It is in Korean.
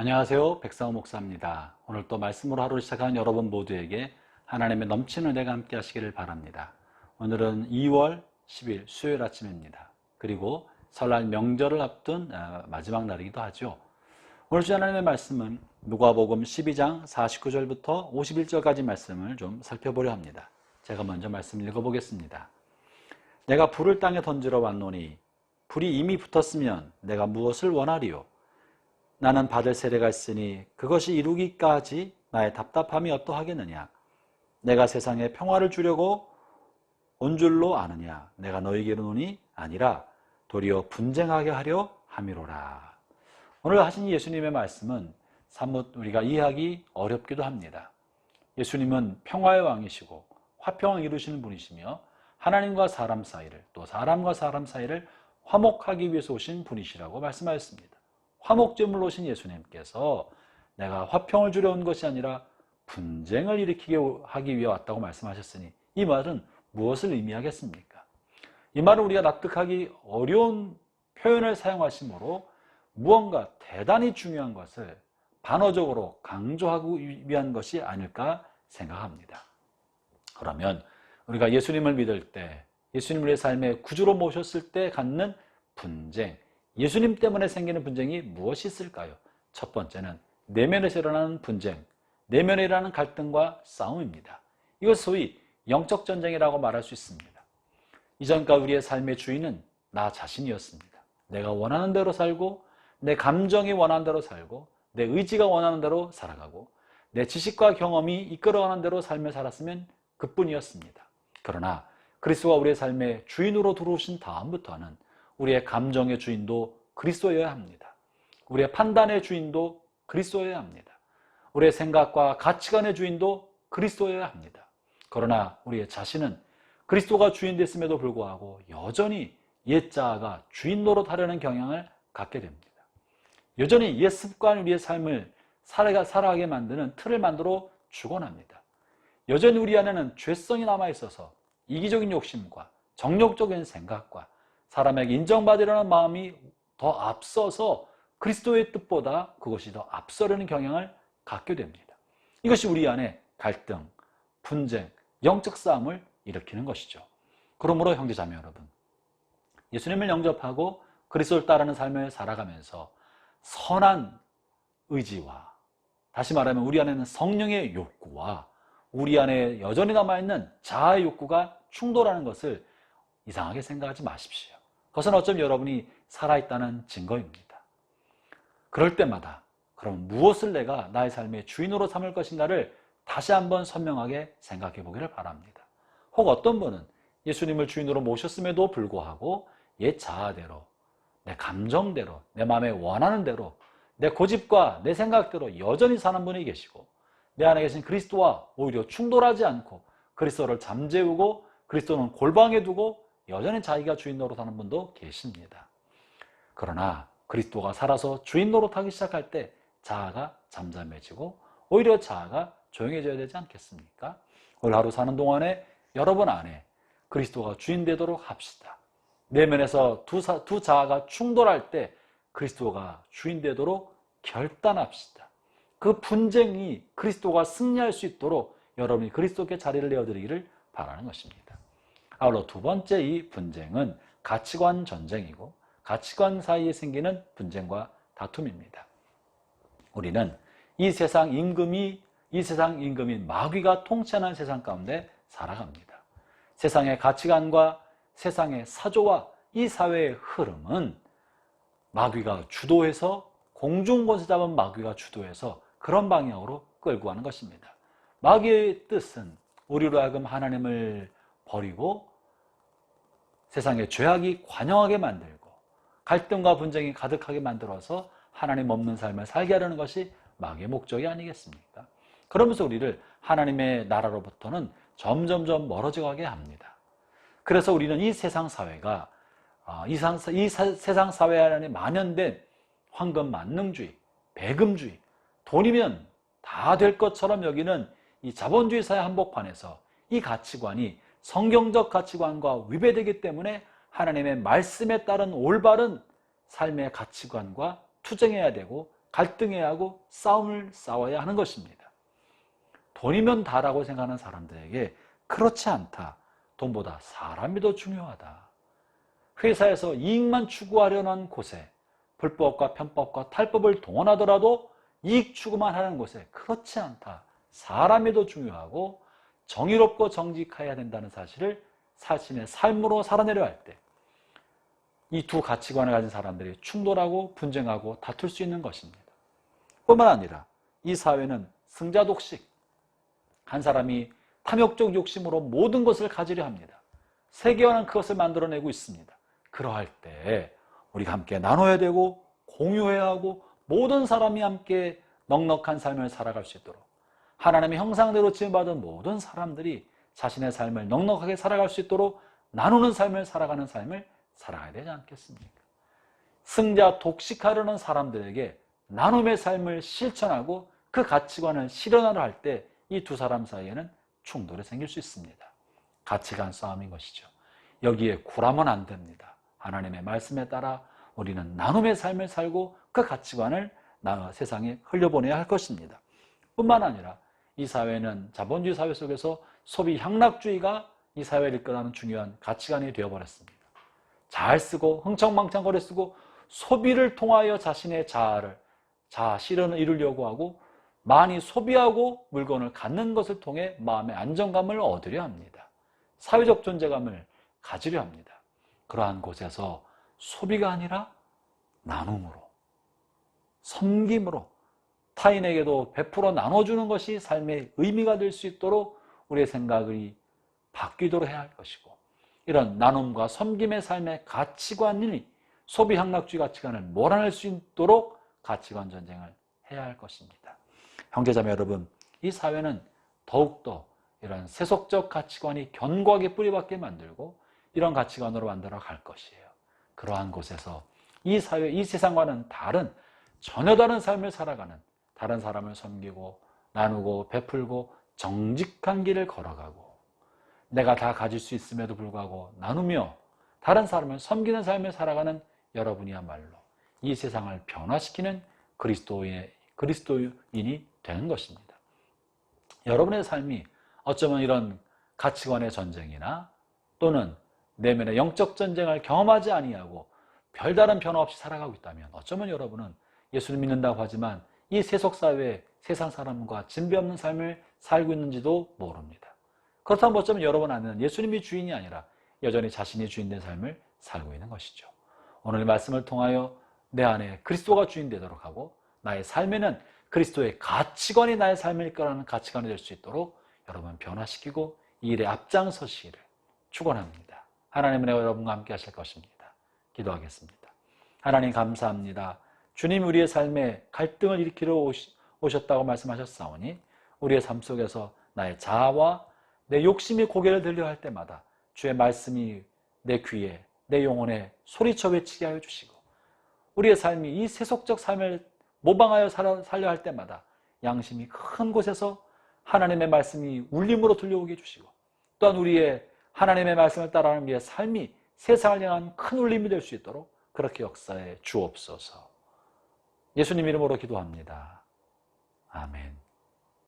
안녕하세요. 백상호 목사입니다. 오늘 또 말씀으로 하루를 시작하는 여러분 모두에게 하나님의 넘치는 은혜가 함께 하시기를 바랍니다. 오늘은 2월 10일 수요일 아침입니다. 그리고 설날 명절을 앞둔 마지막 날이기도 하죠. 오늘 주신 하나님의 말씀은 누가복음 12장 49절부터 51절까지 말씀을 좀 살펴보려 합니다. 제가 먼저 말씀 읽어보겠습니다. 내가 불을 땅에 던지러 왔노니 불이 이미 붙었으면 내가 무엇을 원하리요? 나는 받을 세례가 있으니 그것이 이루기까지 나의 답답함이 어떠하겠느냐? 내가 세상에 평화를 주려고 온 줄로 아느냐? 내가 너희에게 이르노니 아니라 도리어 분쟁하게 하려 함이로라. 오늘 하신 예수님의 말씀은 사뭇 우리가 이해하기 어렵기도 합니다. 예수님은 평화의 왕이시고 화평을 이루시는 분이시며 하나님과 사람 사이를 또 사람과 사람 사이를 화목하기 위해서 오신 분이시라고 말씀하셨습니다. 화목제물로 오신 예수님께서 내가 화평을 주려 온 것이 아니라 분쟁을 일으키게 하기 위해 왔다고 말씀하셨으니 이 말은 무엇을 의미하겠습니까? 이 말은 우리가 납득하기 어려운 표현을 사용하시므로 무언가 대단히 중요한 것을 반어적으로 강조하기 위한 것이 아닐까 생각합니다. 그러면 우리가 예수님을 믿을 때, 예수님을 우리의 삶의 구주로 모셨을 때 갖는 분쟁, 예수님 때문에 생기는 분쟁이 무엇이 있을까요? 첫 번째는 내면에서 일어나는 분쟁, 내면에 일어나는 갈등과 싸움입니다. 이것 소위 영적 전쟁이라고 말할 수 있습니다. 이전까지 우리의 삶의 주인은 나 자신이었습니다. 내가 원하는 대로 살고, 내 감정이 원하는 대로 살고, 내 의지가 원하는 대로 살아가고, 내 지식과 경험이 이끌어가는 대로 삶을 살았으면 그뿐이었습니다. 그러나 그리스도가 우리의 삶의 주인으로 들어오신 다음부터는 우리의 감정의 주인도 그리스도여야 합니다. 우리의 판단의 주인도 그리스도여야 합니다. 우리의 생각과 가치관의 주인도 그리스도여야 합니다. 그러나 우리의 자신은 그리스도가 주인 됐음에도 불구하고 여전히 옛 자아가 주인 노릇하려는 경향을 갖게 됩니다. 여전히 옛 습관이 우리의 삶을 살아가게 만드는 틀을 만들어 주곤 합니다. 여전히 우리 안에는 죄성이 남아있어서 이기적인 욕심과 정욕적인 생각과 사람에게 인정받으려는 마음이 더 앞서서 그리스도의 뜻보다 그것이 더 앞서려는 경향을 갖게 됩니다. 이것이 우리 안에 갈등, 분쟁, 영적 싸움을 일으키는 것이죠. 그러므로 형제자매 여러분, 예수님을 영접하고 그리스도를 따르는 삶을 살아가면서 선한 의지와, 다시 말하면 우리 안에는 성령의 욕구와 우리 안에 여전히 남아있는 자아의 욕구가 충돌하는 것을 이상하게 생각하지 마십시오. 그것은 어쩌면 여러분이 살아있다는 증거입니다. 그럴 때마다 그럼 무엇을 내가 나의 삶의 주인으로 삼을 것인가를 다시 한번 선명하게 생각해 보기를 바랍니다. 혹 어떤 분은 예수님을 주인으로 모셨음에도 불구하고 옛 자아대로, 내 감정대로, 내 마음에 원하는 대로, 내 고집과 내 생각대로 여전히 사는 분이 계시고, 내 안에 계신 그리스도와 오히려 충돌하지 않고 그리스도를 잠재우고 그리스도는 골방에 두고 여전히 자기가 주인 노릇하는 분도 계십니다. 그러나 그리스도가 살아서 주인 노릇하기 시작할 때 자아가 잠잠해지고 오히려 자아가 조용해져야 되지 않겠습니까? 오늘 하루 사는 동안에 여러분 안에 그리스도가 주인 되도록 합시다. 내면에서 두 자아가 충돌할 때 그리스도가 주인 되도록 결단합시다. 그 분쟁이 그리스도가 승리할 수 있도록 여러분이 그리스도께 자리를 내어드리기를 바라는 것입니다. 아울러 두 번째 이 분쟁은 가치관 전쟁이고 가치관 사이에 생기는 분쟁과 다툼입니다. 우리는 이 세상 임금인 마귀가 통치하는 세상 가운데 살아갑니다. 세상의 가치관과 세상의 사조와 이 사회의 흐름은 마귀가 주도해서, 공중권세 잡은 마귀가 주도해서 그런 방향으로 끌고 가는 것입니다. 마귀의 뜻은 우리로 하여금 하나님을 버리고 세상에 죄악이 관영하게 만들고 갈등과 분쟁이 가득하게 만들어서 하나님 없는 삶을 살게 하려는 것이 마귀의 목적이 아니겠습니까? 그러면서 우리를 하나님의 나라로부터는 점점점 멀어져 가게 합니다. 그래서 우리는 이 세상 사회가 이 세상 사회 안에 만연된 황금 만능주의, 배금주의, 돈이면 다 될 것처럼 여기는 이 자본주의 사회 한복판에서 이 가치관이 성경적 가치관과 위배되기 때문에 하나님의 말씀에 따른 올바른 삶의 가치관과 투쟁해야 되고 갈등해야 하고 싸움을 싸워야 하는 것입니다. 돈이면 다라고 생각하는 사람들에게 그렇지 않다. 돈보다 사람이 더 중요하다. 회사에서 이익만 추구하려는 곳에 불법과 편법과 탈법을 동원하더라도 이익 추구만 하는 곳에 그렇지 않다. 사람이 더 중요하고 정의롭고 정직해야 된다는 사실을 자신의 삶으로 살아내려 할 때 이 두 가치관을 가진 사람들이 충돌하고 분쟁하고 다툴 수 있는 것입니다. 뿐만 아니라 이 사회는 승자독식, 한 사람이 탐욕적 욕심으로 모든 것을 가지려 합니다. 세계화는 그것을 만들어내고 있습니다. 그러할 때 우리가 함께 나눠야 되고 공유해야 하고 모든 사람이 함께 넉넉한 삶을 살아갈 수 있도록 하나님의 형상대로 지음받은 모든 사람들이 자신의 삶을 넉넉하게 살아갈 수 있도록 나누는 삶을 살아가는 삶을 살아가야 되지 않겠습니까? 승자 독식하려는 사람들에게 나눔의 삶을 실천하고 그 가치관을 실현하려 할 때 이 두 사람 사이에는 충돌이 생길 수 있습니다. 가치관 싸움인 것이죠. 여기에 굴하면 안 됩니다. 하나님의 말씀에 따라 우리는 나눔의 삶을 살고 그 가치관을 세상에 흘려보내야 할 것입니다. 뿐만 아니라 이 사회는 자본주의 사회 속에서 소비 향락주의가 이 사회를 이끌어가는 중요한 가치관이 되어버렸습니다. 잘 쓰고 흥청망청 거리 쓰고 소비를 통하여 자신의 자아 실현을 이루려고 하고 많이 소비하고 물건을 갖는 것을 통해 마음의 안정감을 얻으려 합니다. 사회적 존재감을 가지려 합니다. 그러한 곳에서 소비가 아니라 나눔으로, 섬김으로 타인에게도 베풀어 나눠주는 것이 삶의 의미가 될 수 있도록 우리의 생각이 바뀌도록 해야 할 것이고, 이런 나눔과 섬김의 삶의 가치관이 소비 향락주의 가치관을 몰아낼 수 있도록 가치관 전쟁을 해야 할 것입니다. 형제자매 여러분, 이 사회는 더욱더 이런 세속적 가치관이 견고하게 뿌리박게 만들고 이런 가치관으로 만들어 갈 것이에요. 그러한 곳에서 이 사회, 이 세상과는 다른, 전혀 다른 삶을 살아가는, 다른 사람을 섬기고 나누고 베풀고 정직한 길을 걸어가고 내가 다 가질 수 있음에도 불구하고 나누며 다른 사람을 섬기는 삶을 살아가는 여러분이야말로 이 세상을 변화시키는 그리스도인이 되는 것입니다. 여러분의 삶이 어쩌면 이런 가치관의 전쟁이나 또는 내면의 영적 전쟁을 경험하지 아니하고 별다른 변화 없이 살아가고 있다면 어쩌면 여러분은 예수를 믿는다고 하지만 이 세속사회에 세상 사람과 진배 없는 삶을 살고 있는지도 모릅니다. 그렇다면 어쩌면 여러분 안에는 예수님이 주인이 아니라 여전히 자신이 주인된 삶을 살고 있는 것이죠. 오늘 말씀을 통하여 내 안에 그리스도가 주인 되도록 하고 나의 삶에는 그리스도의 가치관이 나의 삶을 이끌어가는 가치관이 될 수 있도록 여러분 변화시키고 이 일에 앞장서시기를 축원합니다. 하나님은 여러분과 함께 하실 것입니다. 기도하겠습니다. 하나님 감사합니다. 주님 우리의 삶에 갈등을 일으키러 오셨다고 말씀하셨사오니 우리의 삶 속에서 나의 자아와 내 욕심이 고개를 들려 할 때마다 주의 말씀이 내 귀에 내 영혼에 소리쳐 외치게 하여 주시고 우리의 삶이 이 세속적 삶을 모방하여 살려 할 때마다 양심이 큰 곳에서 하나님의 말씀이 울림으로 들려오게 해주시고 또한 우리의 하나님의 말씀을 따라하는 우리의 삶이 세상을 향한 큰 울림이 될 수 있도록 그렇게 역사해 주옵소서. 예수님 이름으로 기도합니다. 아멘.